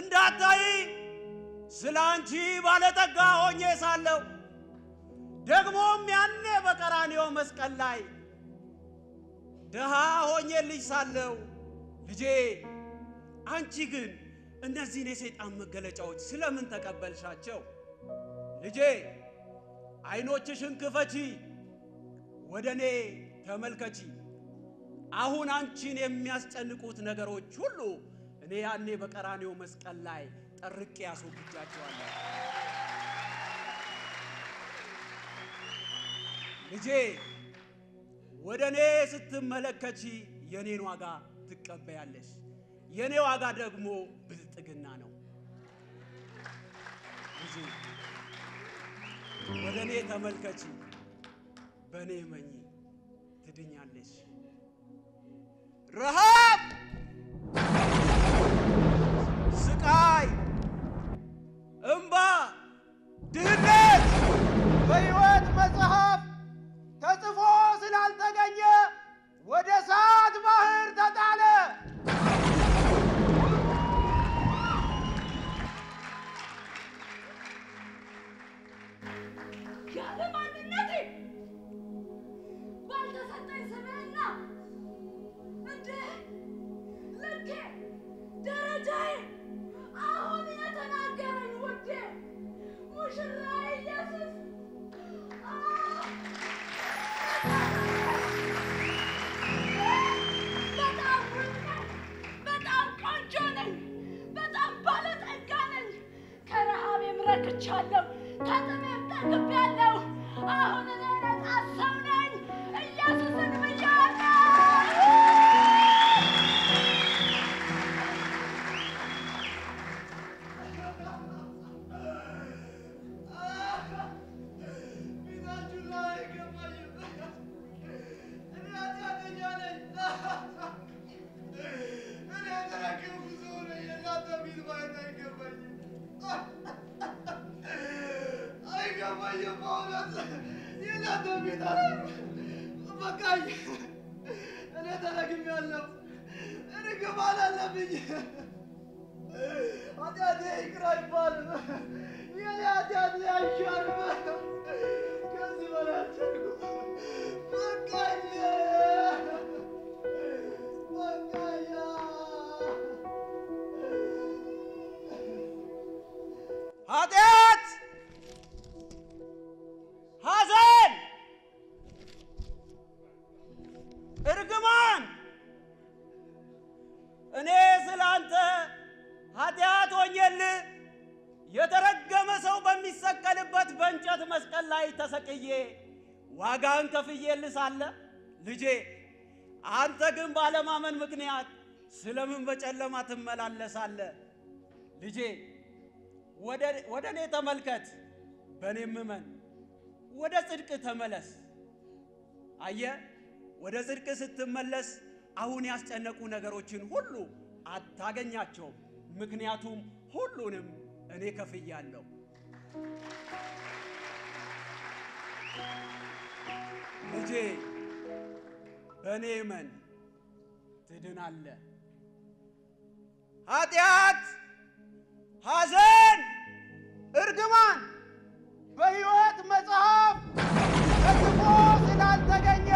እንዳታይ ስላንቺ ባለጠጋ ሆኜ ሳለሁ ደግሞም ያኔ በቀራንዮ መስቀል ላይ ደሃ ሆኜልሽ ሳለሁ ልጄ አንቺ ግን እነዚህን የሰይጣን መገለጫዎች ስለምን ተቀበልሻቸው? ልጄ አይኖችሽን ክፈቺ፣ ወደኔ ተመልከቺ። አሁን አንቺን የሚያስጨንቁት ነገሮች ሁሉ እኔ ያኔ በቀራንዮ መስቀል ላይ ጠርቄ ያስወግጃቸዋለሁ። ልጄ ወደኔ ስትመለከቺ የኔን ዋጋ ትቀበያለሽ። የኔ ዋጋ ደግሞ ብልጥግና ነው። ልጄ ወደኔ ተመልከቺ፣ በኔ መኝ ትድኛለሽ። ረሃብ፣ ስቃይ፣ እንባ፣ ድህነት በሕይወት መጽሐፍ ተጽፎ ስላልተገኘ ወደ እሳት ባህር ተጣለ። ያለ ማንነቴ ባልተሰጠኝ ስምና እንደ ልኬ ደረጃዬ አሁን የተናገረኝ ውዴ ሙሽራዬ ኢየሱስ በጣም ውብ ነኝ፣ በጣም ቆንጆ ነኝ፣ በጣም ባለጠጋ ነኝ። ከረሃቤም ረክቻለሁ፣ ከጥሜም ጠግቤያለሁ። አሁን እኔ ነፃ ሰው ነኝ። ኢየሱስን ብያለሁ። ኃጢአት፣ ሐዘን፣ እርግማን እኔ ስላንተ ኃጢአት ሆኜልህ የተረገመ ሰው በሚሰቀልበት በእንጨት መስቀል ላይ ተሰቅዬ ዋጋን ከፍዬልህ ሳለ ልጄ አንተ ግን ባለማመን ምክንያት ስለምን በጨለማ ትመላለሳለህ? ልጄ ወደ እኔ ተመልከት፣ በእኔም እመን፣ ወደ ጽድቅ ተመለስ። አየህ፣ ወደ ጽድቅ ስትመለስ አሁን ያስጨነቁ ነገሮችን ሁሉ አታገኛቸውም፣ ምክንያቱም ሁሉንም እኔ ከፍያለሁ። ልጄ በእኔ እመን ትድናለህ። ኃጢአት፣ ሐዘን፣ እርግማን በሕይወት መጽሐፍ ተጽፎ ስላልተገኘ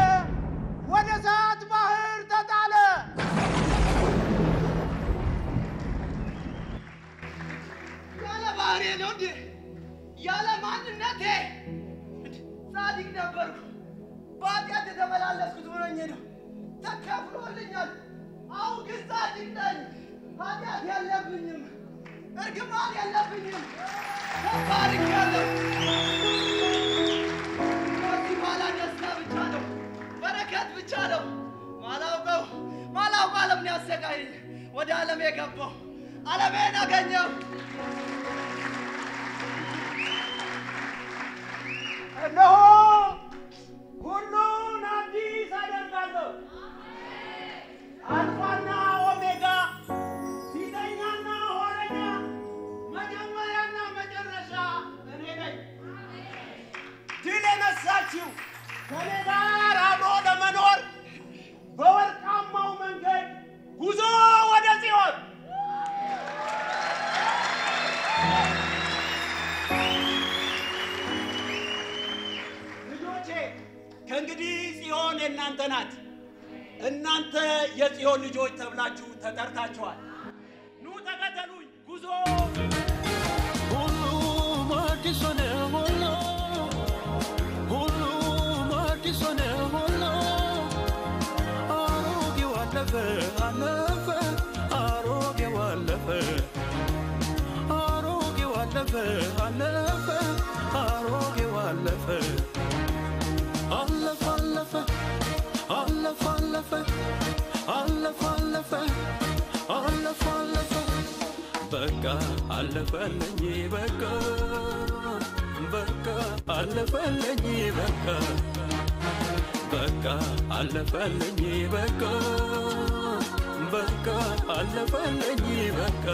ወደ እሳት ባህር ተጣለ። ያለ ባህሪዬ ነው እንዴ? ያለ ማንነቴ ጻድቅ ነበርኩ፣ በኃጢአት የተመላለስኩት ብሎኝ ነው። ተከፍሎልኛል። አሁን ግን ጻድቅ ነኝ። ኃጢአት የለብኝም፣ እርግማን የለብኝም። ተባርኬያለሁ። ከዚህ በኋላ ደስታ ብቻ ነው፣ በረከት ብቻ ነው። ማላውቀው ዓለምን ያሰቃየኝ ወደ ዓለም የገባው ዓለሜን አገኘው። እነሆ ሁሉን አዲስ አደርጋለሁ። አልፋና ኦሜጋ፣ ፊተኛና ኋለኛ፣ መጀመሪያና መጨረሻ እኔ ነኝ። ድል የነሳችው ከእኔ ጋር አብሮ ለመኖር በወርቃማው መንገድ ጉዞ ወደ ጽዮን እንግዲህ ጽዮን የእናንተ ናት። እናንተ የጽዮን ልጆች ተብላችሁ ተጠርታችኋል። ኑ ተከተሉኝ፣ ጉዞ ሁሉም አዲስ ሆነ ሆኖ ሁሉም አዲስ ሆነ ሆኖ አሮጌው አለፈ አለፈ አሮጌው አለፈ አሮጌው አለፈ አለፈ አሮጌው አለፈ አለፈ አለፈ አለፈ አለፈ አለፈ አለፈ አለፈ በቃ አለፈልኝ በቃ በቃ አለፈልኝ በቃ በቃ አለፈልኝ በቃ በቃ አለፈልኝ በቃ